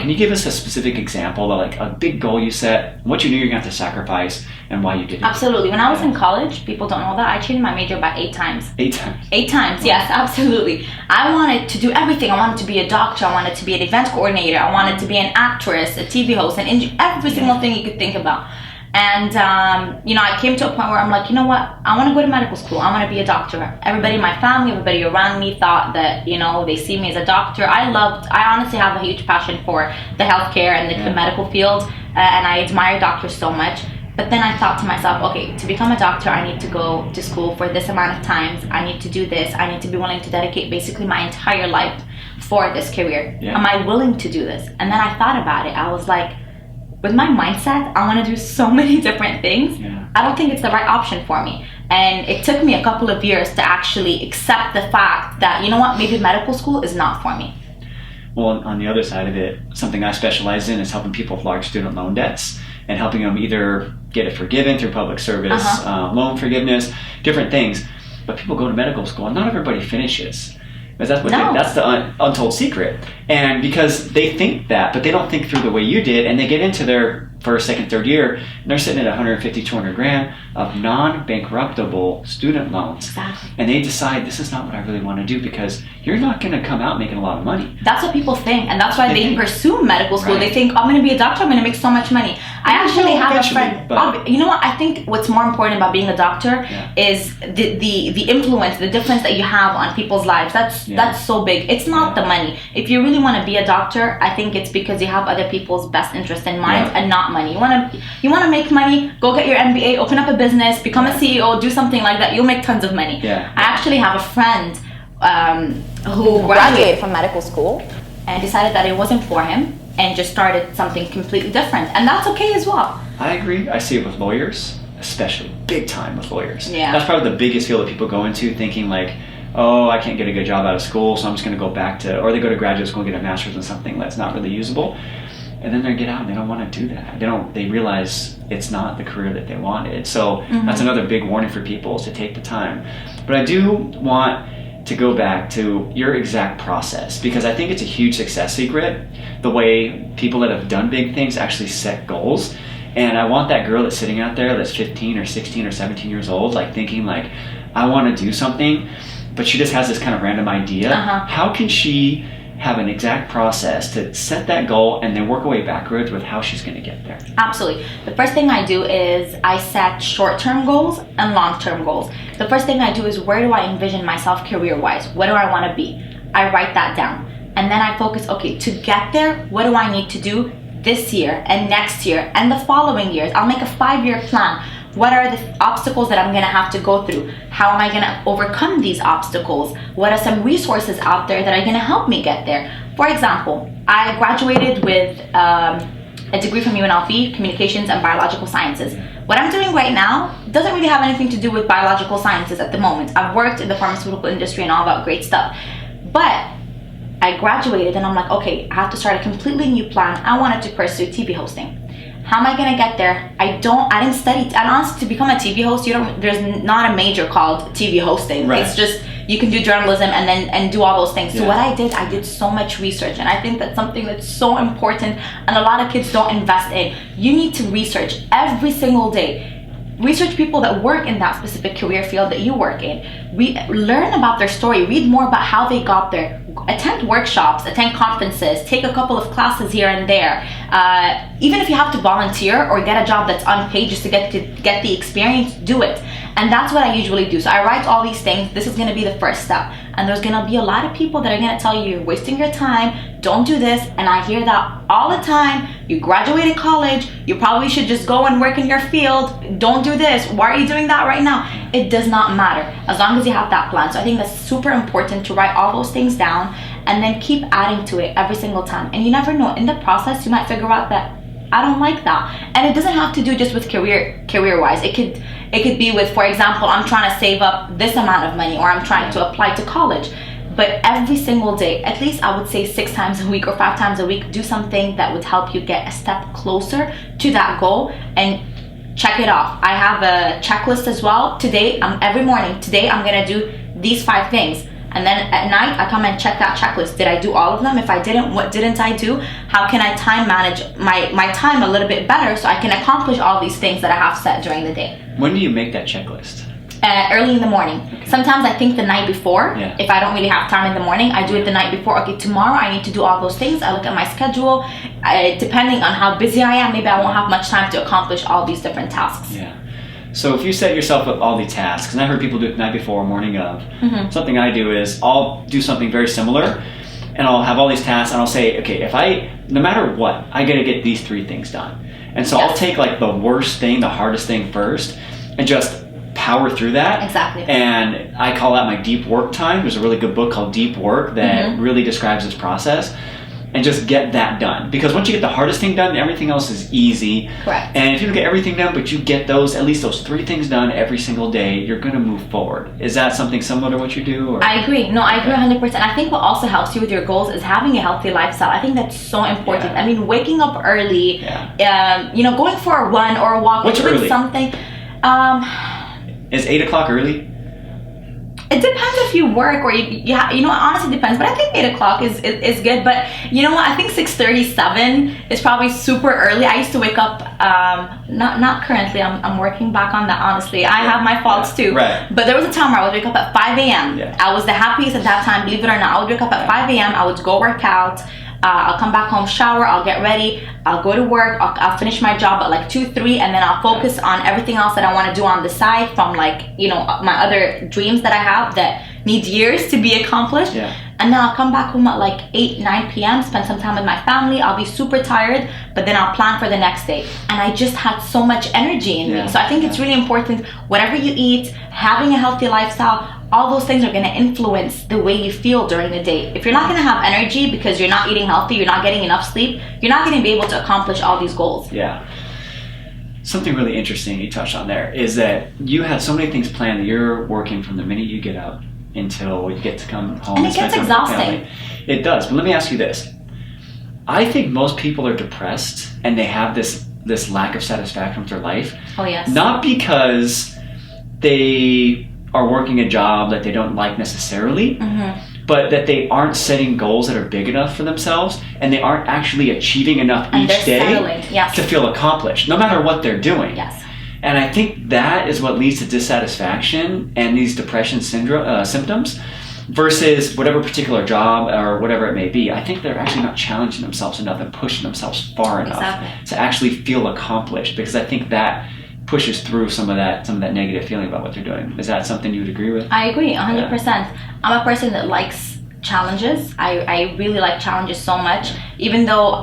Can you give us a specific example of like a big goal you set, what you knew you're going to have to sacrifice, and why you did it? Absolutely. When I was in college, people don't know that, I changed my major about 8 times. 8 times? 8 times, yes, absolutely. I wanted to do everything. I wanted to be a doctor. I wanted to be an event coordinator. I wanted to be an actress, a TV host, and every single thing you could think about. And, I came to a point where I'm like, you know what? I want to go to medical school. I want to be a doctor. Everybody in my family, everybody around me thought that, they see me as a doctor. I honestly have a huge passion for the healthcare and the medical field. And I admire doctors so much. But then I thought to myself, okay, to become a doctor, I need to go to school for this amount of times. I need to do this. I need to be willing to dedicate basically my entire life for this career. Yeah. Am I willing to do this? And then I thought about it. I was like, with my mindset, I want to do so many different things. Yeah. I don't think it's the right option for me. And it took me a couple of years to actually accept the fact that, maybe medical school is not for me. Well, on the other side of it, something I specialize in is helping people with large student loan debts and helping them either get it forgiven through public service, loan forgiveness, different things. But people go to medical school and not everybody finishes. Because that's the untold secret. And because they think that, but they don't think through the way you did, and they get into their first, second, third year, and they're sitting at 150, 200 grand of non-bankruptable student loans. Exactly. And they decide, this is not what I really want to do, because you're not going to come out making a lot of money. That's what people think, and that's why they pursue medical school. Right. They think, I'm going to be a doctor, I'm going to make so much money. I actually have a friend. But you know what? I think what's more important about being a doctor is the influence, the difference that you have on people's lives. That's so big. It's not the money. If you really want to be a doctor, I think it's because you have other people's best interest in mind and not money. You want to make money, go get your MBA, open up a business, become a CEO, do something like that. You'll make tons of money. Yeah. I actually have a friend who graduated from medical school and decided that it wasn't for him and just started something completely different. And that's okay as well. I agree. I see it with lawyers, especially big time with lawyers. Yeah. That's probably the biggest field that people go into, thinking like, oh, I can't get a good job out of school, so I'm just going to go back to, or they go to graduate school and get a master's in something that's not really usable. And then they get out and they don't want to do that. They realize it's not the career that they wanted. So that's another big warning for people, is to take the time. But I do want to go back to your exact process, because I think it's a huge success secret, the way people that have done big things actually set goals. And I want that girl that's sitting out there that's 15 or 16 or 17 years old, like thinking like, I want to do something, but she just has this kind of random idea. How can she have an exact process to set that goal and then work her way backwards with how she's going to get there? Absolutely. The first thing I do is I set short-term goals and long-term goals. The first thing I do is, where do I envision myself career-wise? What do I want to be? I write that down. And then I focus, okay, to get there, what do I need to do this year and next year and the following years? I'll make a 5-year plan. What are the obstacles that I'm going to have to go through? How am I going to overcome these obstacles? What are some resources out there that are going to help me get there? For example, I graduated with a degree from UNLV, Communications and Biological Sciences. What I'm doing right now doesn't really have anything to do with biological sciences at the moment. I've worked in the pharmaceutical industry and all that great stuff. But I graduated and I'm like, okay, I have to start a completely new plan. I wanted to pursue TV hosting. How am I gonna get there? I didn't study. And honestly, to become a TV host, there's not a major called TV hosting. Right. It's just, you can do journalism and do all those things. So what I did so much research, and I think that's something that's so important and a lot of kids don't invest in. You need to research every single day. Research people that work in that specific career field that you work in. Learn about their story, read more about how they got there, attend workshops, attend conferences, take a couple of classes here and there. Even if you have to volunteer or get a job that's unpaid just to get the experience, do it. And that's what I usually do. So I write all these things. This is going to be the first step. And there's going to be a lot of people that are going to tell you, you're wasting your time, don't do this. And I hear that all the time. You graduated college, you probably should just go and work in your field. Don't do this. Why are you doing that right now? It does not matter as long as you have that plan. So I think that's super important to write all those things down and then keep adding to it every single time. And you never know, in the process, you might figure out that I don't like that. And it doesn't have to do just with career-wise. It could be with, for example, I'm trying to save up this amount of money, or I'm trying to apply to college. But every single day, at least I would say 6 times a week or 5 times a week, do something that would help you get a step closer to that goal and check it off. I have a checklist as well. Every morning, today I'm gonna do these 5 things. And then at night, I come and check that checklist. Did I do all of them? If I didn't, what didn't I do? How can I time manage my time a little bit better so I can accomplish all these things that I have set during the day? When do you make that checklist? Early in the morning. Okay. Sometimes I think the night before. Yeah. If I don't really have time in the morning, I do it the night before. Okay, tomorrow I need to do all those things. I look at my schedule. Depending on how busy I am, maybe I won't have much time to accomplish all these different tasks. Yeah. So if you set yourself up all these tasks, and I heard people do it the night before, morning of, something I do is I'll do something very similar, and I'll have all these tasks, and I'll say, okay, no matter what, I gotta get these 3 things done. And so I'll take like the worst thing, the hardest thing first, and just power through that. Exactly. And I call that my deep work time. There's a really good book called Deep Work that really describes this process. And just get that done. Because once you get the hardest thing done, everything else is easy. Correct. And if you don't get everything done, but you get at least those 3 things done every single day, you're going to move forward. Is that something similar to what you do? Or? I agree. No, I agree 100%. I think what also helps you with your goals is having a healthy lifestyle. I think that's so important. Yeah. I mean, waking up early, going for a run or a walk. What's doing early? Something. Is 8 o'clock early? It depends if you work or you honestly depends, but I think 8 o'clock is good. But you know what, I think 6:37 is probably super early. I used to wake up, not currently, I'm working back on that, honestly. I have my faults too. Right. But there was a time where I would wake up at 5 a.m. Yeah. I was the happiest at that time, believe it or not. I would wake up at 5 a.m. I would go work out. I'll come back home, shower, I'll get ready, I'll go to work, I'll finish my job at like 2, 3, and then I'll focus on everything else that I want to do on the side from my other dreams that I have that need years to be accomplished. Yeah. And then I'll come back home at like 8, 9 p.m., spend some time with my family. I'll be super tired, but then I'll plan for the next day. And I just had so much energy in me. So I think it's really important, whatever you eat, having a healthy lifestyle, all those things are going to influence the way you feel during the day. If you're not going to have energy because you're not eating healthy, you're not getting enough sleep, you're not going to be able to accomplish all these goals. Yeah. Something really interesting you touched on there is that you had so many things planned that you're working from the minute you get up until you get to come home. And it spend gets time with your exhausting. family. It does. But let me ask you this. I think most people are depressed and they have this lack of satisfaction with their life. Oh, yes. Not because they are working a job that they don't like necessarily, but that they aren't setting goals that are big enough for themselves, and they aren't actually achieving enough And each they're day settling, yes. to feel accomplished, no matter what they're doing. Yes. And I think that is what leads to dissatisfaction and these depression symptoms versus whatever particular job or whatever it may be. I think they're actually not challenging themselves enough and pushing themselves far enough to actually feel accomplished, because I think that pushes through some of that negative feeling about what they're doing. Is that something you would agree with? I agree 100%. I'm a person that likes challenges. I really like challenges so much, even though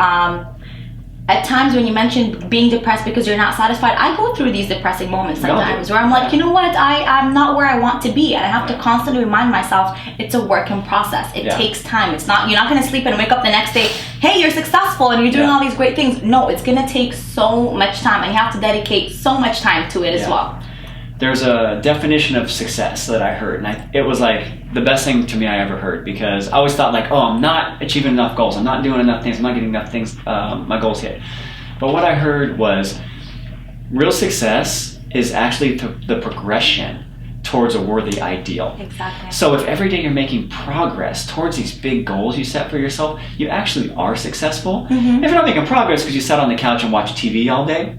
at times when you mentioned being depressed because you're not satisfied, I go through these depressing moments sometimes where I'm like, you know what, I'm not where I want to be, and I have to constantly remind myself it's a work in process. It takes time. It's not, you're not going to sleep and wake up the next day, hey, you're successful and you're doing all these great things. No, it's going to take so much time, and you have to dedicate so much time to it as well. There's a definition of success that I heard, and it was like the best thing to me I ever heard, because I always thought like, oh, I'm not achieving enough goals, I'm not doing enough things, I'm not getting enough things, my goals hit. But what I heard was real success is actually the progression towards a worthy ideal. Exactly. So if every day you're making progress towards these big goals you set for yourself, you actually are successful. If you're not making progress because you sat on the couch and watched TV all day,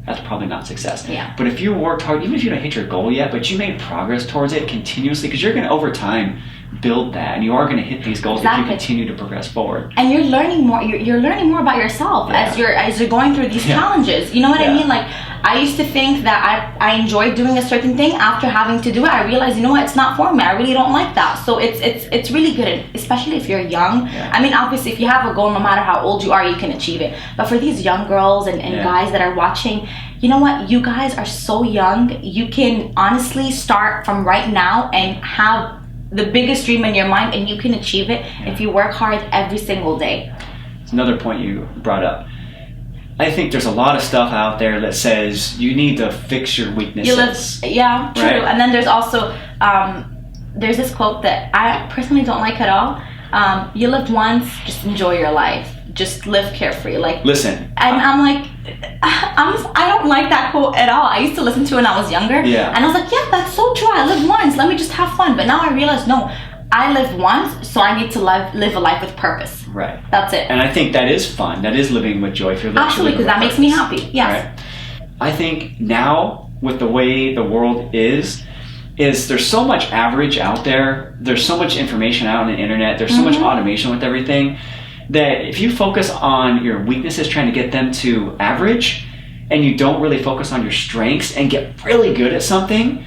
that's probably not success. But if you worked hard, even if you don't hit your goal yet, but you made progress towards it continuously, because you're going to over time build that, and you are going to hit these goals if you continue to progress forward. And you're learning more. You're learning more about yourself as you're going through these challenges. You know what I mean? Like, I used to think that I enjoyed doing a certain thing. After having to do it, I realized, you know what, it's not for me. I really don't like that. So it's really good, especially if you're young. I mean, obviously, if you have a goal, no matter how old you are, you can achieve it. But for these young girls and guys that are watching, you know what? You guys are so young. You can honestly start from right now and have the biggest dream in your mind, and you can achieve it if you work hard every single day. It's another point you brought up. I think there's a lot of stuff out there that says you need to fix your weaknesses. True. Right? And then there's also there's this quote that I personally don't like at all. You lived once, just enjoy your life. Just live carefree. Like, listen. And I'm like, I don't like that quote at all. I used to listen to it when I was younger. And I was like, yeah, that's so true. I lived once. Let me just have fun. But now I realize, no, I live once, so I need to live a life with purpose. Right. That's it. And I think that is fun. That is living with joy. If you're Absolutely, because that makes me happy. Yes. Right? I think now, with the way the world is there's so much average out there. There's so much information out on the internet. There's so much automation with everything that if you focus on your weaknesses, trying to get them to average, and you don't really focus on your strengths and get really good at something,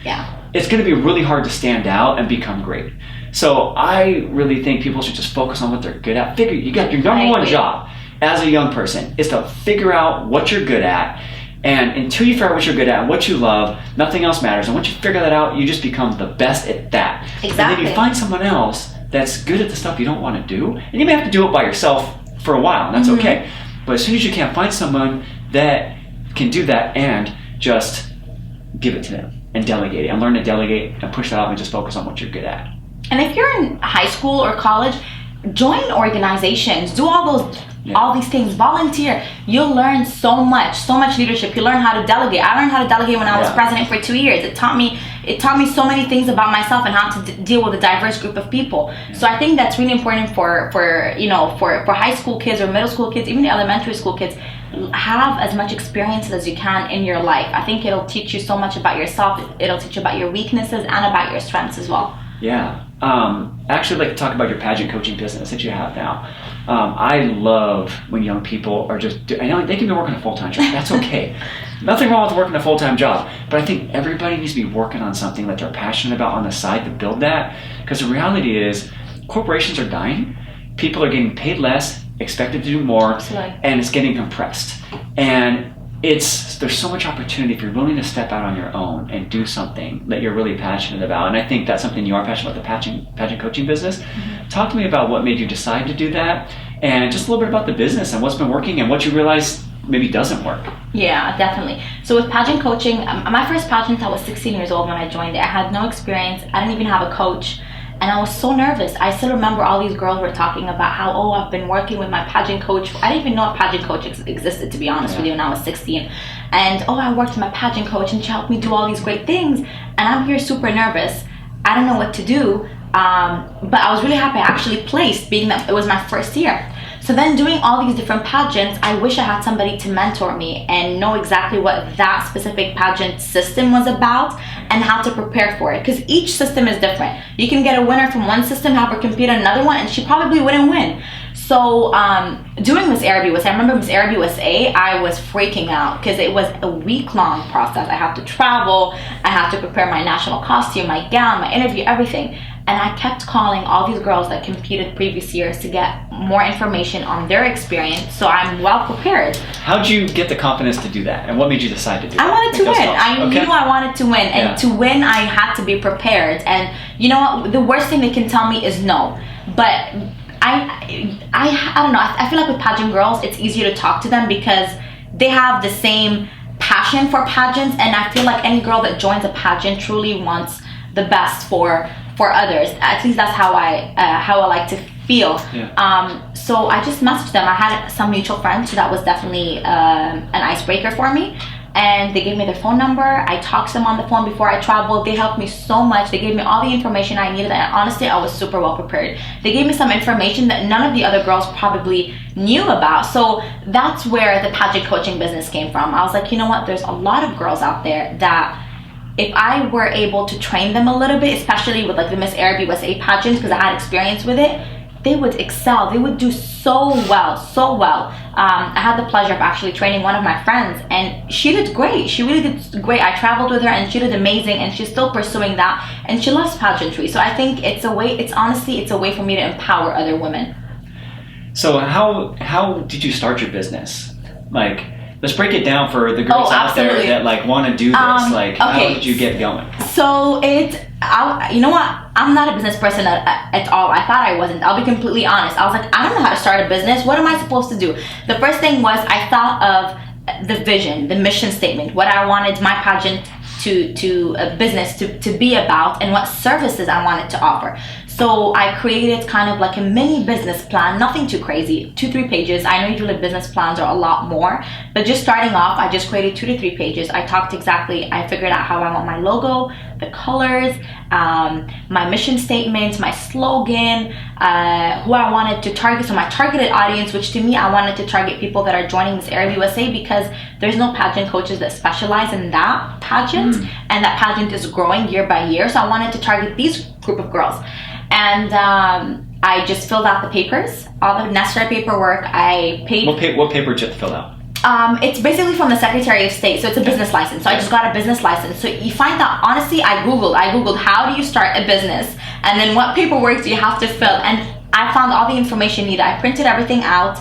it's going to be really hard to stand out and become great. So I really think people should just focus on what they're good at. You got your number one job as a young person is to figure out what you're good at. And until you figure out what you're good at and what you love, nothing else matters. And once you figure that out, you just become the best at that. Exactly. And then you find someone else that's good at the stuff you don't want to do. And you may have to do it by yourself for a while, and that's okay. But as soon as you can, find someone that can do that and just give it to them and delegate it. And learn to delegate and push that off and just focus on what you're good at. And if you're in high school or college, join organizations, do all these things, volunteer. You'll learn so much leadership. You learn how to delegate. I learned how to delegate when I was president for 2 years. It taught me so many things about myself and how to deal with a diverse group of people. So I think that's really important for high school kids or middle school kids, even the elementary school kids. Have as much experience as you can in your life. I think it'll teach you so much about yourself. It'll teach you about your weaknesses and about your strengths as well. Yeah. Actually, I'd like to talk about your pageant coaching business that you have now. I love when young people are I know they can be working a full-time job. That's okay. Nothing wrong with working a full-time job. But I think everybody needs to be working on something that they're passionate about on the side to build that. Because the reality is, corporations are dying. People are getting paid less, expected to do more, and it's getting compressed. And there's so much opportunity if you're willing to step out on your own and do something that you're really passionate about. And I think that's something you are passionate about, the pageant coaching business. Talk to me about what made you decide to do that, and just a little bit about the business and what's been working and what you realize maybe doesn't work. Yeah, definitely. So with pageant coaching, my first pageant, I was 16 years old when I joined it. I had no experience. I didn't even have a coach. And I was so nervous. I still remember all these girls were talking about how, I've been working with my pageant coach. I didn't even know a pageant coach existed, to be honest with you, when I was 16. And, I worked with my pageant coach and she helped me do all these great things. And I'm here super nervous. I don't know what to do. But I was really happy I actually placed, being that it was my first year. So then doing all these different pageants, I wish I had somebody to mentor me and know exactly what that specific pageant system was about and how to prepare for it. Because each system is different. You can get a winner from one system, have her compete in another one, and she probably wouldn't win. So doing Miss Arab USA, I remember Miss Arab USA, I was freaking out because it was a week-long process. I had to travel, I had to prepare my national costume, my gown, my interview, everything. And I kept calling all these girls that competed previous years to get more information on their experience, so I'm well prepared. How'd you get the confidence to do that, and what made you decide to do that? I wanted to win. I knew I wanted to win, and to win, I had to be prepared. And you know what? The worst thing they can tell me is no. But I don't know. I feel like with pageant girls, it's easier to talk to them because they have the same passion for pageants, and I feel like any girl that joins a pageant truly wants the best for others. At least that's how I like to feel. So I just messaged them. I had some mutual friends, so that was definitely an icebreaker for me. And they gave me their phone number. I talked to them on the phone before I traveled. They helped me so much. They gave me all the information I needed, and honestly, I was super well prepared. They gave me some information that none of the other girls probably knew about. So that's where the pageant coaching business came from. I was like, you know what? There's a lot of girls out there that if I were able to train them a little bit, especially with like the Miss Arab USA pageants, because I had experience with it, they would excel. They would do so well, so well. I had the pleasure of actually training one of my friends, and she did great. She really did great. I traveled with her, and she did amazing, and she's still pursuing that, and she loves pageantry. So I think it's a way for me to empower other women. So how did you start your business? Like, let's break it down for the girls out there that like want to do this. How did you get going? So you know what? I'm not a business person at all. I thought I wasn't. I'll be completely honest. I was like, I don't know how to start a business. What am I supposed to do? The first thing was I thought of the vision, the mission statement, what I wanted my pageant to a business to be about, and what services I wanted to offer. So I created kind of like a mini business plan, nothing too crazy, 2-3 pages. I know usually business plans are a lot more, but just starting off, I just created 2 to 3 pages. I figured out how I want my logo, the colors, my mission statement, my slogan, who I wanted to target. So my targeted audience, which to me, I wanted to target people that are joining Miss Arab USA because there's no pageant coaches that specialize in that pageant, and that pageant is growing year by year. So I wanted to target these group of girls. And I just filled out the papers, all the necessary paperwork. I paid. What paper did you have to fill out? It's basically from the Secretary of State, so it's a business license. So I just got a business license. So you find that, honestly, I googled how do you start a business, and then what paperwork do you have to fill, and I found all the information needed. I printed everything out.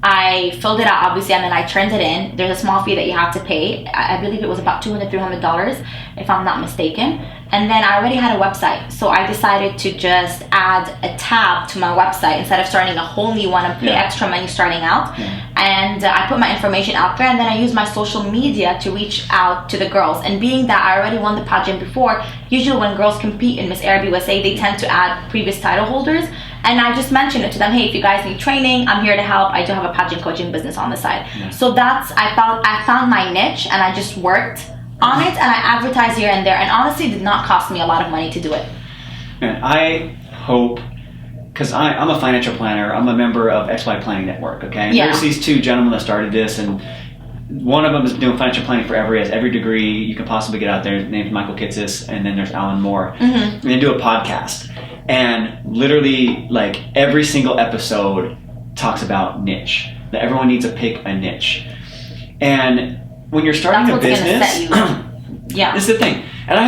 I filled it out, obviously, and then I turned it in. There's a small fee that you have to pay. I believe it was about $200-$300, if I'm not mistaken. And then I already had a website, so I decided to just add a tab to my website instead of starting a whole new one and pay extra money starting out. And I put my information out there, and then I used my social media to reach out to the girls. And being that I already won the pageant before, usually when girls compete in Miss Arab USA, they tend to add previous title holders. And I just mentioned it to them, hey, if you guys need training, I'm here to help. I do have a pageant coaching business on the side. So I found my niche, and I just worked on it, and I advertised here and there, and honestly, it did not cost me a lot of money to do it. And I hope, because I'm a financial planner, I'm a member of XY Planning Network, okay? And there's these 2 gentlemen that started this, and one of them has been doing financial planning forever. He has every degree you can possibly get out there. His name's Michael Kitsis, and then there's Alan Moore. And they do a podcast. And literally, like, every single episode talks about niche. That everyone needs to pick a niche. And when you're starting a business, this is the thing. And I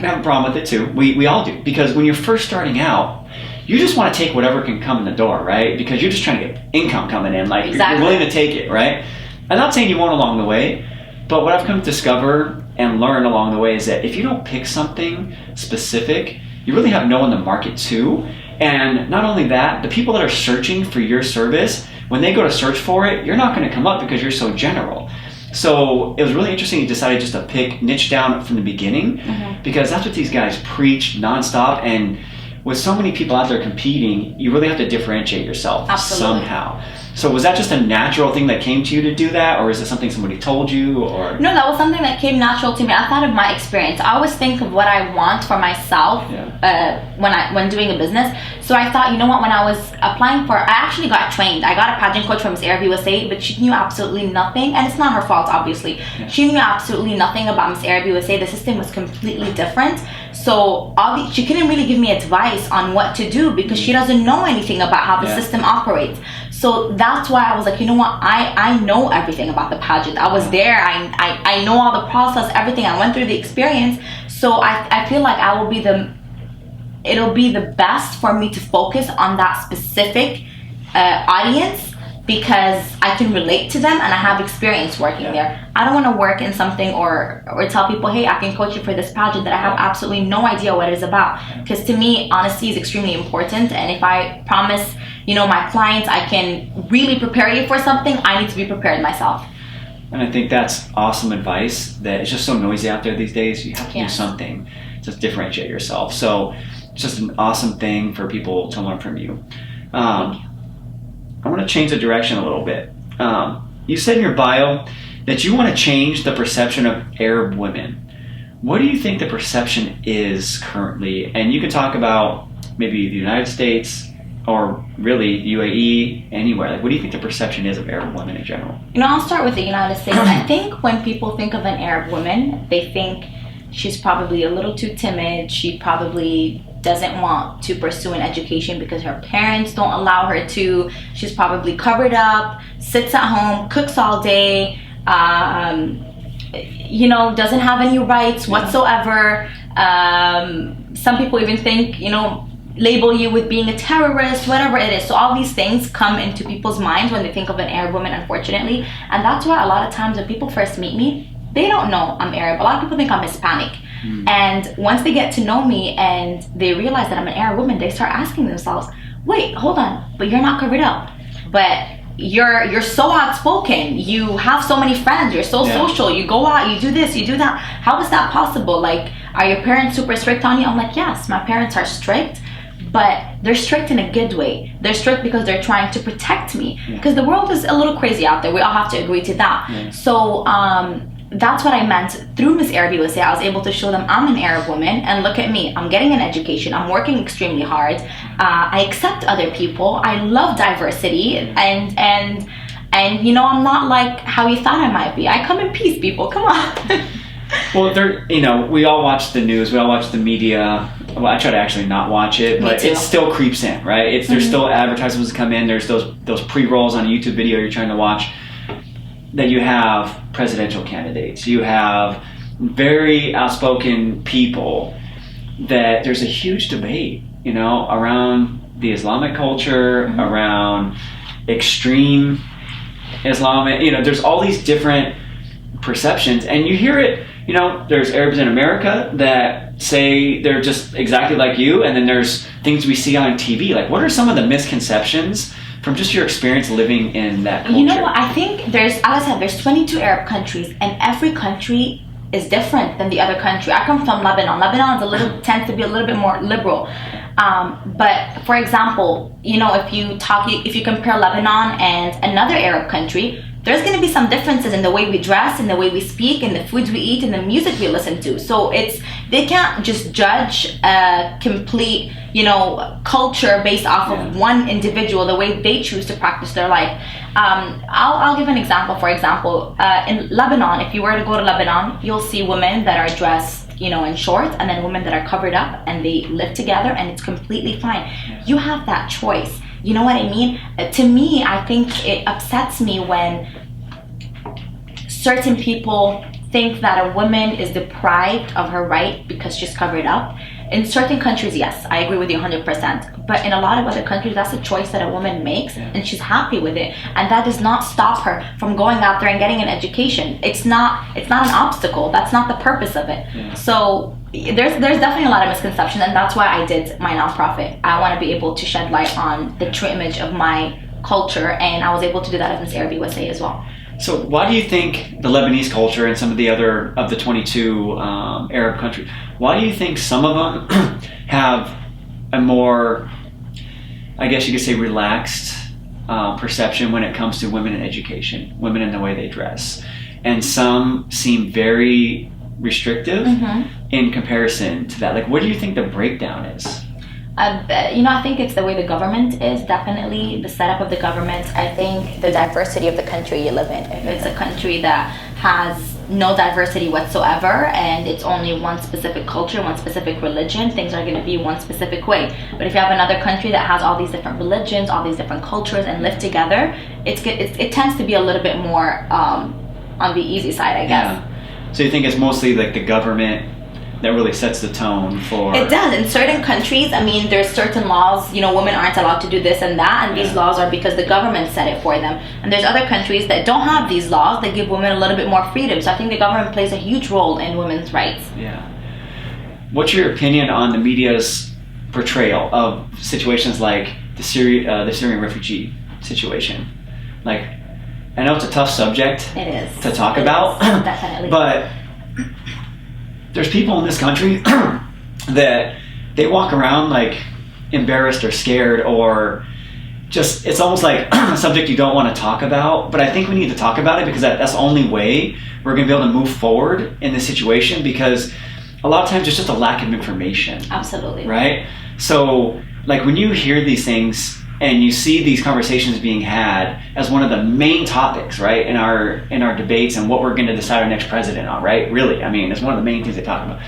have a problem with it too. We all do. Because when you're first starting out, you just want to take whatever can come in the door, right? Because you're just trying to get income coming in. Like, you're willing to take it, right? I'm not saying you won't along the way, but what I've come to discover and learn along the way is that if you don't pick something specific, you really have no one to market to. And not only that, the people that are searching for your service, when they go to search for it, you're not going to come up because you're so general. So it was really interesting you decided just to pick niche down from the beginning, because that's what these guys preach nonstop. And with so many people out there competing, you really have to differentiate yourself somehow. So was that just a natural thing that came to you to do that, or is it something somebody told you? Or no, that was something that came natural to me. I thought of my experience. I always think of what I want for myself when doing a business. So I thought, you know what, when I was applying I actually got trained. I got a pageant coach from Miss Arab USA, but she knew absolutely nothing, and it's not her fault, obviously. She knew absolutely nothing about Miss Arab USA. The system was completely different. So she couldn't really give me advice on what to do because she doesn't know anything about how the system operates. So that's why I was like, you know what, I know everything about the pageant. I was there. I know all the process, everything. I went through the experience. So I feel like it'll be the best for me to focus on that specific audience, because I can relate to them and I have experience working there. I don't want to work in something or tell people, hey, I can coach you for this pageant that I have absolutely no idea what it is about. Because to me, honesty is extremely important. And if I promise, my clients I can really prepare you for something, I need to be prepared myself. And I think that's awesome advice, that it's just so noisy out there these days. You have to do something to differentiate yourself. So it's just an awesome thing for people to learn from you. I want to change the direction a little bit. You said in your bio that you want to change the perception of Arab women. What do you think the perception is currently? And you can talk about maybe the United States or really UAE, anywhere. Like, what do you think the perception is of Arab women in general? I'll start with the United States. I think when people think of an Arab woman, they think she's probably a little too timid. She probably doesn't want to pursue an education because her parents don't allow her to. She's probably covered up, sits at home, cooks all day, doesn't have any rights whatsoever. Some people even think, label you with being a terrorist, whatever it is. So all these things come into people's minds when they think of an Arab woman, unfortunately. And that's why a lot of times when people first meet me, they don't know I'm Arab. A lot of people think I'm Hispanic. And once they get to know me and they realize that I'm an Arab woman, they start asking themselves, wait, hold on, but you're not covered up. But you're so outspoken. You have so many friends. You're so social. You go out, you do this, you do that. How is that possible? Like, Are your parents super strict on you? I'm like, yes, my parents are strict, but they're strict in a good way. They're strict because they're trying to protect me. Because the world is a little crazy out there. We all have to agree to that. Yeah. So that's what I meant through Miss Arab USA. I was able to show them I'm an Arab woman, and look at me. I'm getting an education. I'm working extremely hard. I accept other people. I love diversity, and you know, I'm not like how you thought I might be. I come in peace, people. Come on. Well, you know, we all watch the news, we all watch the media. Well, I try to actually not watch it, but it still creeps in, right? There's still advertisements that come in. There's those pre-rolls on a YouTube video you're trying to watch that you have presidential candidates. You have very outspoken people that there's a huge debate, you know, around the Islamic culture, around extreme Islamic, you know, there's all these different perceptions, and you hear it. You know, there's Arabs in America that say they're just exactly like you, and then there's things we see on TV. Like, what are some of the misconceptions from just your experience living in that culture? You know what? I think as I said, there's 22 Arab countries, and every country is different than the other country. I come from Lebanon. Lebanon tends to be a little bit more liberal. But for example, you know, if you compare Lebanon and another Arab country, there's going to be some differences in the way we dress, in the way we speak, in the foods we eat, in the music we listen to. So they can't just judge a complete, you know, culture based off of one individual, the way they choose to practice their life. I'll give an example. For example, in Lebanon, if you were to go to Lebanon, you'll see women that are dressed, you know, in shorts, and then women that are covered up, and they live together, and it's completely fine. You have that choice. You know what I mean? To me, I think it upsets me when certain people think that a woman is deprived of her right because she's covered up. In certain countries, yes, I agree with you 100%. But in a lot of other countries, that's a choice that a woman makes, and she's happy with it. And that does not stop her from going out there and getting an education. It's not an obstacle. That's not the purpose of it. Yeah. So there's definitely a lot of misconceptions, and that's why I did my nonprofit. I want to be able to shed light on the true image of my culture, and I was able to do that at Miss Arab USA as well. So why do you think the Lebanese culture and some of the other of the 22 Arab countries, why do you think some of them have a more, I guess you could say, relaxed perception when it comes to women in education, women in the way they dress, and some seem very restrictive in comparison to that? Like, what do you think the breakdown is? You know, I think it's the way the government is, definitely the setup of the government. I think the diversity of the country you live in. If it's a country that has no diversity whatsoever, and it's only one specific culture, one specific religion, things are going to be one specific way. But if you have another country that has all these different religions, all these different cultures, and live together, it tends to be a little bit more on the easy side, I guess. Yeah. So you think it's mostly like the government that really sets the tone for... It does. In certain countries, I mean, there's certain laws, you know, women aren't allowed to do this and that, and these laws are because the government set it for them. And there's other countries that don't have these laws that give women a little bit more freedom. So I think the government plays a huge role in women's rights. Yeah. What's your opinion on the media's portrayal of situations like the Syrian refugee situation? Like, I know it's a tough subject to talk about, definitely. But there's people in this country that they walk around like embarrassed or scared, or just, it's almost like a subject you don't want to talk about. But I think we need to talk about it because that's the only way we're going to be able to move forward in this situation, because a lot of times there's just a lack of information. Absolutely. Right? So like when you hear these things and you see these conversations being had as one of the main topics, right, in our debates and what we're going to decide our next president on, right? Really, I mean, it's one of the main things they talk about.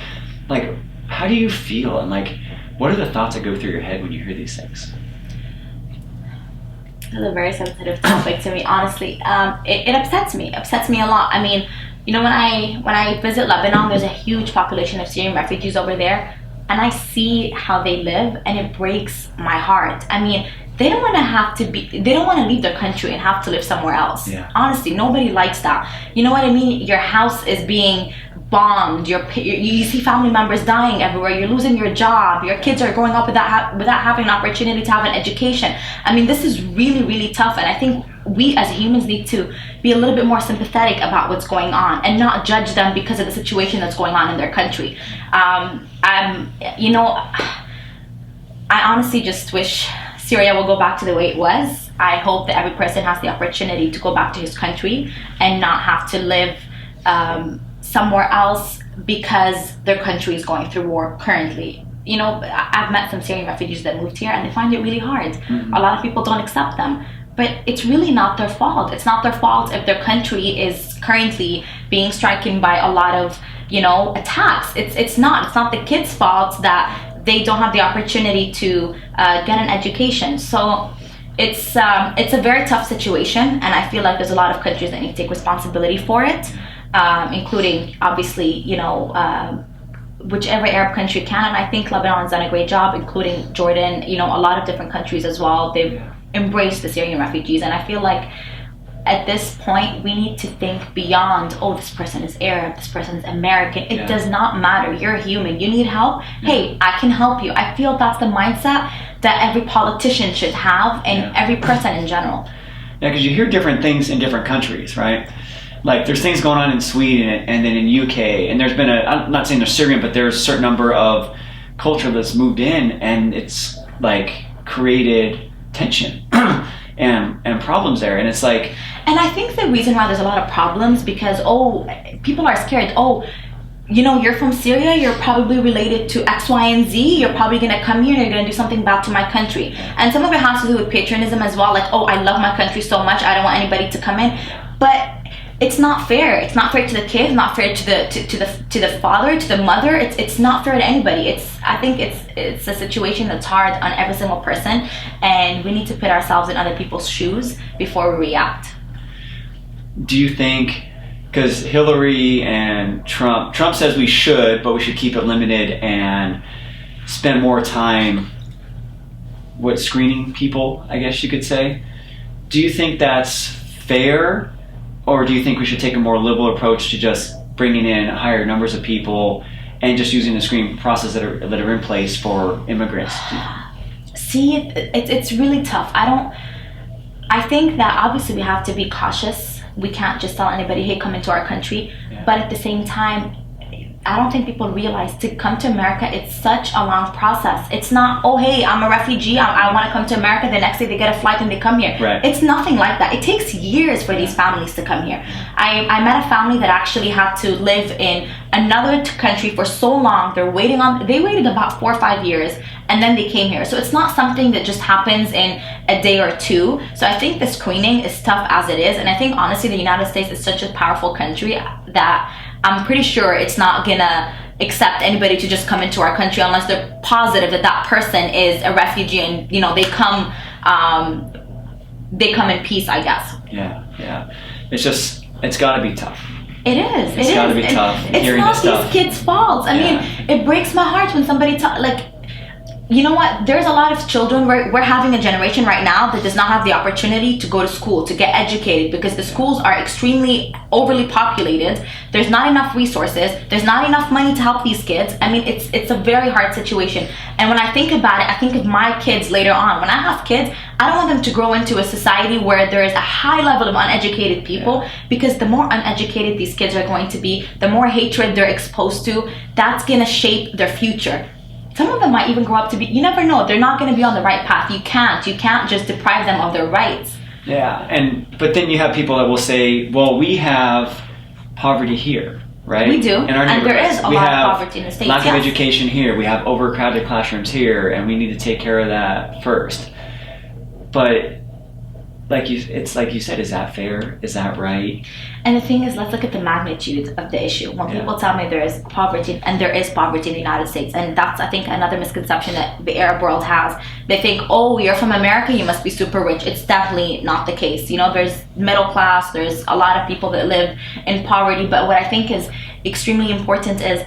Like, how do you feel, and like, what are the thoughts that go through your head when you hear these things? It's a very sensitive topic to me, honestly. It upsets me a lot. I mean, you know, when I visit Lebanon, there's a huge population of Syrian refugees over there, and I see how they live, and it breaks my heart. I mean, they don't want to have to be, they don't want to leave their country and have to live somewhere else. Yeah. Honestly, nobody likes that. You know what I mean? Your house is being bombed, you see family members dying everywhere, you're losing your job, your kids are growing up without having an opportunity to have an education. I mean, this is really, really tough, and I think we as humans need to be a little bit more sympathetic about what's going on and not judge them because of the situation that's going on in their country. You know, I honestly just wish Syria will go back to the way it was. I hope that every person has the opportunity to go back to his country and not have to live somewhere else because their country is going through war currently. You know, I've met some Syrian refugees that moved here and they find it really hard. Mm-hmm. A lot of people don't accept them, but it's really not their fault. It's not their fault if their country is currently being stricken by a lot of, you know, attacks. It's not the kids' fault that they don't have the opportunity to get an education. So it's a very tough situation, and I feel like there's a lot of countries that need to take responsibility for it. Including, obviously, you know, whichever Arab country can. And I think Lebanon has done a great job, including Jordan, you know, a lot of different countries as well. They've embraced the Syrian refugees. And I feel like at this point, we need to think beyond, oh, this person is Arab, this person is American. It does not matter. You're human. You need help? Hey, I can help you. I feel that's the mindset that every politician should have, and every person in general. Yeah, because you hear different things in different countries, right? Like there's things going on in Sweden and then in UK, and there's been I'm not saying they're Syrian, but there's a certain number of culture that's moved in, and it's like created tension and problems there, and it's like. And I think the reason why there's a lot of problems because people are scared. You know, you're from Syria, you're probably related to X, Y, and Z, you're probably gonna come here and you're gonna do something bad to my country. And some of it has to do with patriotism as well, like, I love my country so much, I don't want anybody to come in. But it's not fair. It's not fair to the kids, not fair to the father, to the mother. It's not fair to anybody. I think it's a situation that's hard on every single person, and we need to put ourselves in other people's shoes before we react. Do you think, because Hillary and Trump says we should, but we should keep it limited and spend more time screening people, I guess you could say. Do you think that's fair? Or do you think we should take a more liberal approach to just bringing in higher numbers of people and just using the screening process that are in place for immigrants? See, it's really tough. I think that obviously we have to be cautious. We can't just tell anybody, hey, come into our country. Yeah. But at the same time, I don't think people realize to come to America, it's such a long process. It's not, oh, hey, I'm a refugee, I want to come to America, the next day they get a flight and they come here. Right. It's nothing like that. It takes years for these families to come here. I met a family that actually had to live in another country for so long. They waited about 4 or 5 years, and then they came here. So it's not something that just happens in a day or two. So I think the screening is tough as it is. And I think, honestly, the United States is such a powerful country that I'm pretty sure it's not gonna accept anybody to just come into our country unless they're positive that person is a refugee and, you know, they come in peace, I guess. Yeah. It's gotta be tough. It is. It's gotta be tough. It's not these kids' faults. I mean, it breaks my heart when somebody you know what? There's a lot of children. We're having a generation right now that does not have the opportunity to go to school, to get educated, because the schools are extremely overly populated. There's not enough resources. There's not enough money to help these kids. I mean, it's a very hard situation. And when I think about it, I think of my kids later on. When I have kids, I don't want them to grow into a society where there is a high level of uneducated people, because the more uneducated these kids are going to be, the more hatred they're exposed to, that's going to shape their future. Some of them might even grow up to be, you never know, they're not going to be on the right path. You can't just deprive them of their rights. Yeah, but then you have people that will say, well, we have poverty here, right? We do, in our and there is a lot of poverty in the States. Lack of education here, we have overcrowded classrooms here, and we need to take care of that first. But it's like you said, is that fair? Is that right? And the thing is, let's look at the magnitude of the issue. When people tell me there is poverty, and there is poverty in the United States, and that's, I think, another misconception that the Arab world has. They think, oh, you're from America, you must be super rich. It's definitely not the case. You know, there's middle class, there's a lot of people that live in poverty, but what I think is extremely important is,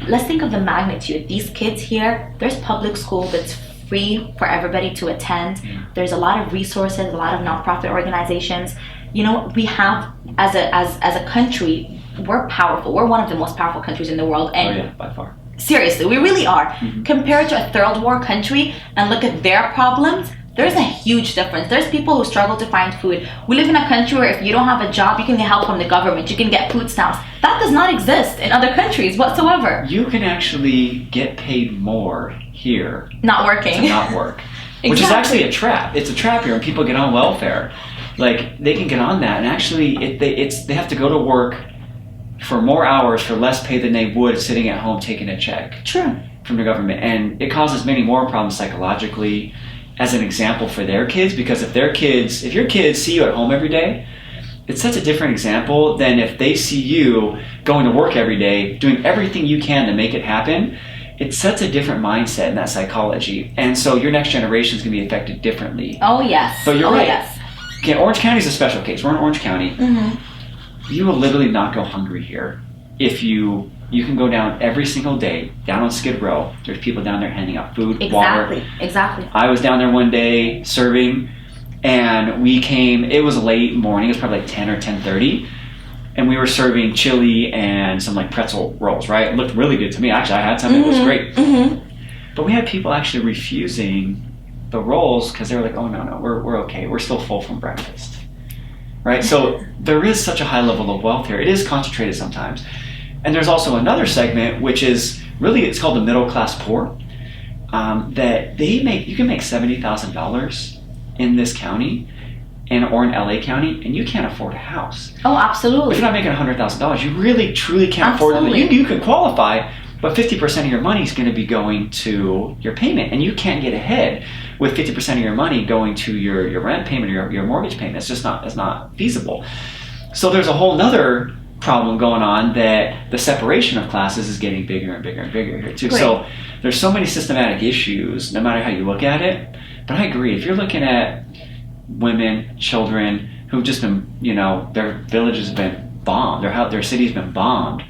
let's think of the magnitude. These kids here, there's public school that's free for everybody to attend. There's a lot of resources, a lot of nonprofit organizations. You know, we have, as a country, we're powerful. We're one of the most powerful countries in the world. And by far. Seriously, we really are. Compared to a third world country and look at their problems, there's a huge difference. There's people who struggle to find food. We live in a country where if you don't have a job, you can get help from the government. You can get food stamps. That does not exist in other countries whatsoever. You can actually get paid more here. Not working. To not work. Which is actually a trap. It's a trap here when people get on welfare. Like, they can get on that, and actually they have to go to work for more hours for less pay than they would sitting at home taking a check. True. From the government. And it causes many more problems psychologically as an example for their kids, because if your kids see you at home every day, it's such a different example than if they see you going to work every day, doing everything you can to make it happen. It sets a different mindset in that psychology. And so your next generation is going to be affected differently. Oh, yes. But you're right. Yes. Okay, Orange County is a special case. We're in Orange County. You will literally not go hungry here. If you can go down every single day, down on Skid Row. There's people down there handing out food, water. Exactly. I was down there one day serving, and we came, it was late morning, it was probably like 10 or 10:30, and we were serving chili and some like pretzel rolls, right? It looked really good to me. Actually, I had some, it was great. But we had people actually refusing the rolls because they were like, oh no, we're okay. We're still full from breakfast, right? So there is such a high level of wealth here. It is concentrated sometimes. And there's also another segment, which is really, it's called the middle class poor, that you can make $70,000 in this county or in LA County, and you can't afford a house. Oh, absolutely. If you're not making $100,000, you really truly can't afford it. You can qualify, but 50% of your money is going to be going to your payment, and you can't get ahead with 50% of your money going to your rent payment or your mortgage payment. It's not feasible. So there's a whole nother problem going on that the separation of classes is getting bigger and bigger and bigger here too. Great. So there's so many systematic issues no matter how you look at it. But I agree, if you're looking at women, children who've just been, their villages have been bombed, their city's been bombed,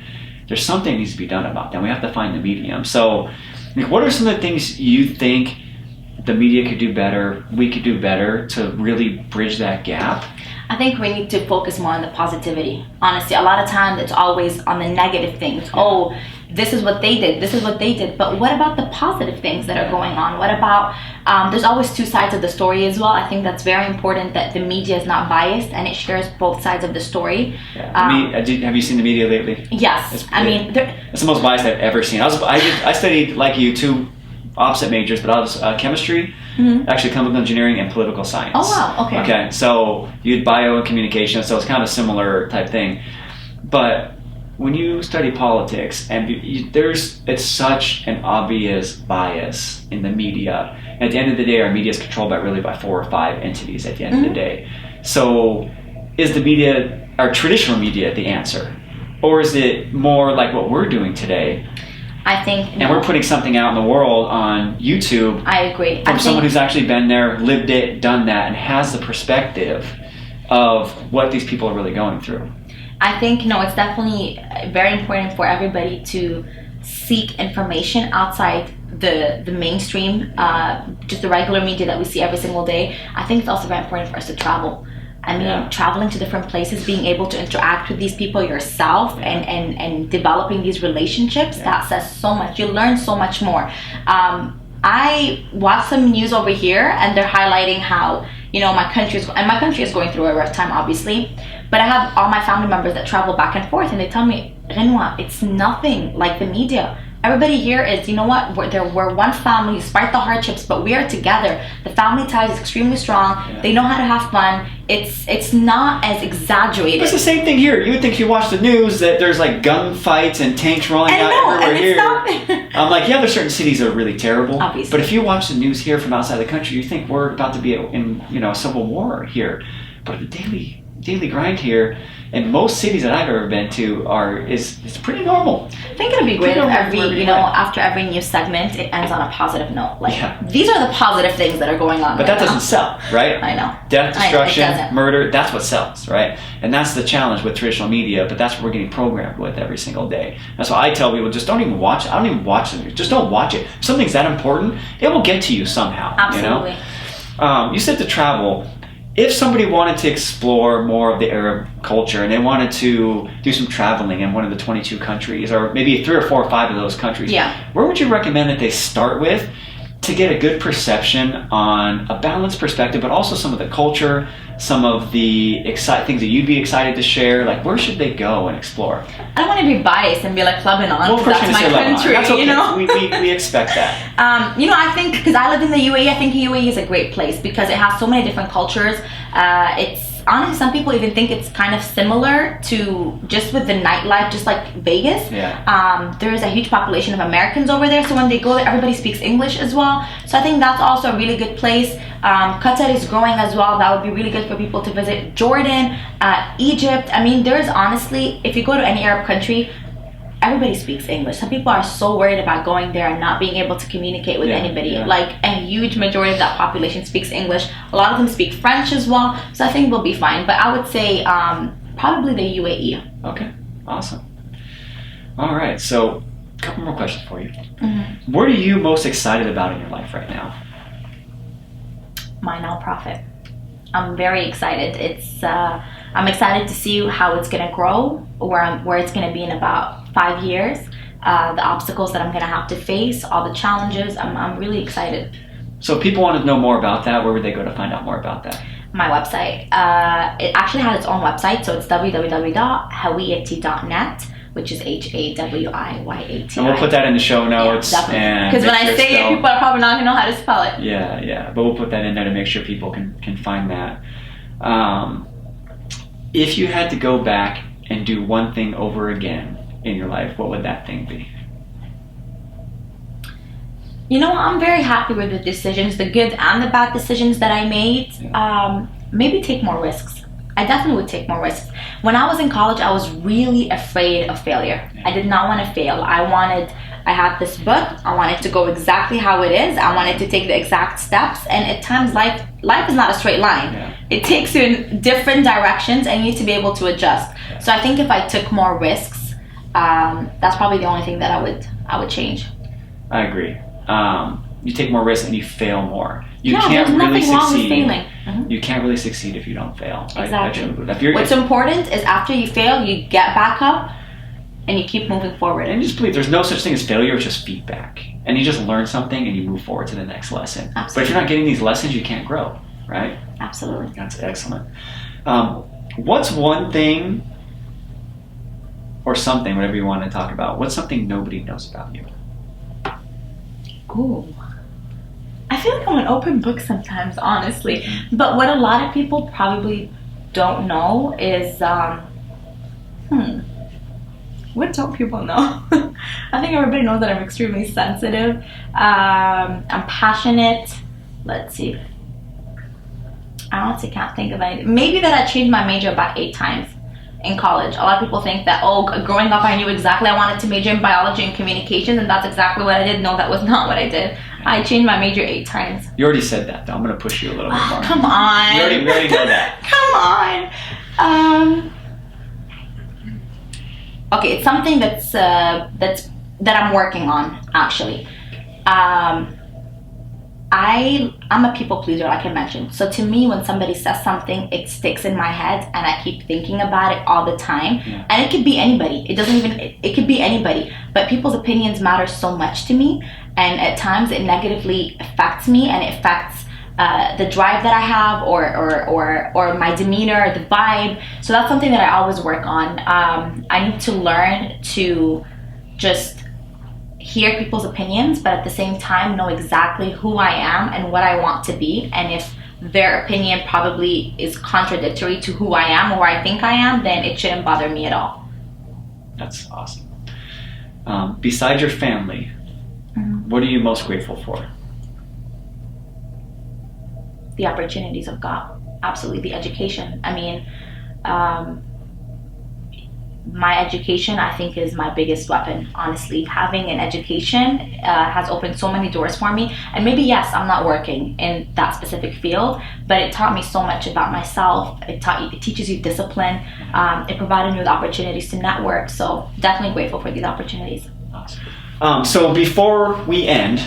there's something that needs to be done about that. We have to find the medium. So what are some of the things you think the media could do better, we could do better to really bridge that gap? I think we need to focus more on the positivity. Honestly, a lot of times it's always on the negative things. Oh, this is what they did. This is what they did. But what about the positive things that are going on? What about, there's always two sides of the story as well. I think that's very important that the media is not biased and it shares both sides of the story. Yeah. Have you seen the media lately? Yes. It's the most biased I've ever seen. I studied, like you, two opposite majors, but I was chemistry, actually chemical engineering, and political science. Oh, wow. Okay. Okay, so you had bio and communication, so it's kind of a similar type thing. But when you study politics, and it's such an obvious bias in the media. At the end of the day, our media is controlled by 4 or 5 entities at the end of the day. So is the media, our traditional media, the answer? Or is it more like what we're doing today? I think... And we're putting something out in the world on YouTube. I agree. From someone who's actually been there, lived it, done that, and has the perspective of what these people are really going through. I think, it's definitely very important for everybody to seek information outside the mainstream, just the regular media that we see every single day. I think it's also very important for us to travel. I mean, traveling to different places, being able to interact with these people yourself and developing these relationships, that says so much. You learn so much more. I watched some news over here and they're highlighting how, my country is going through a rough time, obviously, but I have all my family members that travel back and forth and they tell me, Guinwa, it's nothing like the media. Everybody here is, we're one family despite the hardships, but we are together. The family ties is extremely strong. Yeah. They know how to have fun. It's not as exaggerated. It's the same thing here. You would think if you watch the news that there's like gunfights and tanks rolling out everywhere here. I'm like, there's certain cities that are really terrible. Obviously. But if you watch the news here from outside the country, you think we're about to be in a civil war here. But the daily grind here, And most cities that I've ever been to it's pretty normal. I think it'd be great if after every new segment, it ends on a positive note. Like, these are the positive things that are going on. But that doesn't sell, right? I know. Death, destruction, murder, that's what sells, right? And that's the challenge with traditional media, but that's what we're getting programmed with every single day. That's why I tell people, just don't even watch it. I don't even watch the news. Just don't watch it. If something's that important, it will get to you somehow. Absolutely. You know? You said to travel. If somebody wanted to explore more of the Arab culture and they wanted to do some traveling in one of the 22 countries, or maybe 3 or 4 or 5 of those countries, where would you recommend that they start with to get a good perception on a balanced perspective, but also some of the culture, some of the things that you'd be excited to share? Like, where should they go and explore? I don't want to be biased and be like Lebanon, because that's my country. That's okay. You know? we expect that. You know, I think, because I lived in the UAE, I think UAE is a great place because it has so many different cultures. It's honestly, some people even think it's kind of similar to just with the nightlife, just like Vegas. There is a huge population of Americans over there, so when they go there, everybody speaks English as well. So I think that's also a really good place. Qatar is growing as well. That would be really good for people to visit. Jordan, Egypt. I mean, there's honestly, if you go to any Arab country, everybody speaks English. Some people are so worried about going there and not being able to communicate with anybody. Like, a huge majority of that population speaks English. A lot of them speak French as well. So I think we'll be fine. But I would say probably the UAE. Okay, awesome. All right, so a couple more questions for you. What are you most excited about in your life right now? My nonprofit. I'm very excited. I'm excited to see how it's going to grow, where it's going to be in about 5 years, the obstacles that I'm going to have to face, all the challenges. I'm really excited. So if people want to know more about that, where would they go to find out more about that? My website. It actually has its own website, so it's www.hawiyati.net, which is HAWIYATI. And we'll put that in the show notes. Yeah, definitely. Because when I say it, people are probably not going to know how to spell it. Yeah. But we'll put that in there to make sure people can find that. If you had to go back and do one thing over again in your life, what would that thing be? You know, I'm very happy with the decisions, the good and the bad decisions that I made. Maybe take more risks. I definitely would take more risks. When I was in college, I was really afraid of failure. I did not want to fail. I had this book. I wanted to go exactly how it is. I wanted to take the exact steps. And at times, life is not a straight line. It takes you in different directions, and you need to be able to adjust. So I think if I took more risks, that's probably the only thing that I would change. I agree. You take more risks and you fail more. You can't there's really nothing wrong with succeed. failing. You can't really succeed if you don't fail. Exactly. What's important is after you fail, you get back up and you keep moving forward. And just believe there's no such thing as failure, it's just feedback. And you just learn something and you move forward to the next lesson. Absolutely. But if you're not getting these lessons, you can't grow, right? Absolutely. That's excellent. What's one thing or something, whatever you want to talk about, what's something nobody knows about you? Ooh. I feel like I'm an open book sometimes, honestly. But what a lot of people probably don't know is, what don't people know? I think everybody knows that I'm extremely sensitive. I'm passionate. Let's see. I honestly can't think of anything. Maybe that I changed my major about 8 times in college. A lot of people think that, growing up I knew exactly I wanted to major in biology and communications, and that's exactly what I did. No, that was not what I did. I changed my major 8 times. You already said that, though. I'm going to push you a little bit more. Come on. We already know that. Come on. Okay, it's something that I'm working on, actually. I'm a people pleaser, like I mentioned. So to me, when somebody says something, it sticks in my head, and I keep thinking about it all the time. And it could be anybody. It could be anybody. But people's opinions matter so much to me, and at times it negatively affects me, and it affects the drive that I have, or my demeanor, the vibe. So that's something that I always work on. I need to learn to just hear people's opinions, but at the same time know exactly who I am and what I want to be. And if their opinion probably is contradictory to who I am or I think I am, then it shouldn't bother me at all. That's awesome. Besides your family, what are you most grateful for? The opportunities I've got. Absolutely. The education. I mean, my education, I think, is my biggest weapon. Honestly, having an education has opened so many doors for me. And maybe, yes, I'm not working in that specific field, but it taught me so much about myself. It teaches you discipline. It provided me with opportunities to network. So definitely grateful for these opportunities. Awesome. So before we end,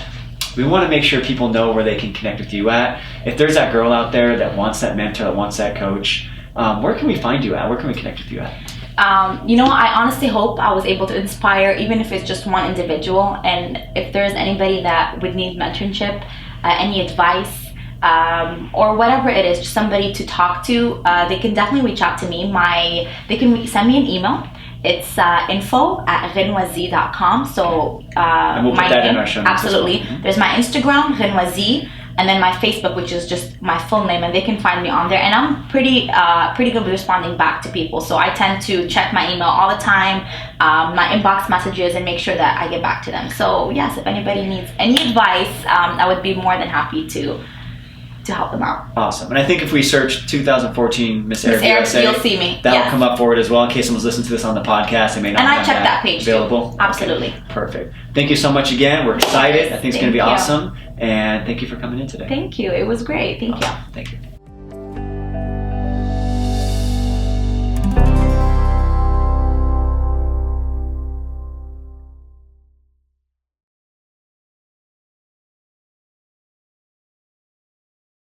we want to make sure people know where they can connect with you at. If there's that girl out there that wants that mentor, that wants that coach, where can we find you at? Where can we connect with you at? I honestly hope I was able to inspire, even if it's just one individual. And if there's anybody that would need mentorship, any advice, or whatever it is, just somebody to talk to, they can definitely reach out to me. They can send me an email. It's info@guinwaz.com. So and we'll put that in our show notes. Absolutely. Mm-hmm. There's my Instagram, Guinwa Zee, and then my Facebook, which is just my full name, and they can find me on there. And I'm pretty good with responding back to people. So I tend to check my email all the time, my inbox messages, and make sure that I get back to them. So yes, if anybody needs any advice, I would be more than happy to help them out. Awesome. And I think if we search 2014 Miss Arab USA, you'll see me. That'll come up for it as well in case someone's listening to this on the podcast. They may not and have I checked that page available. Too. Absolutely. Okay. Perfect. Thank you so much again. We're excited. I think it's going to be Thank you. awesome. And thank you for coming in today. Thank you. It was great. Thank you. Thank you.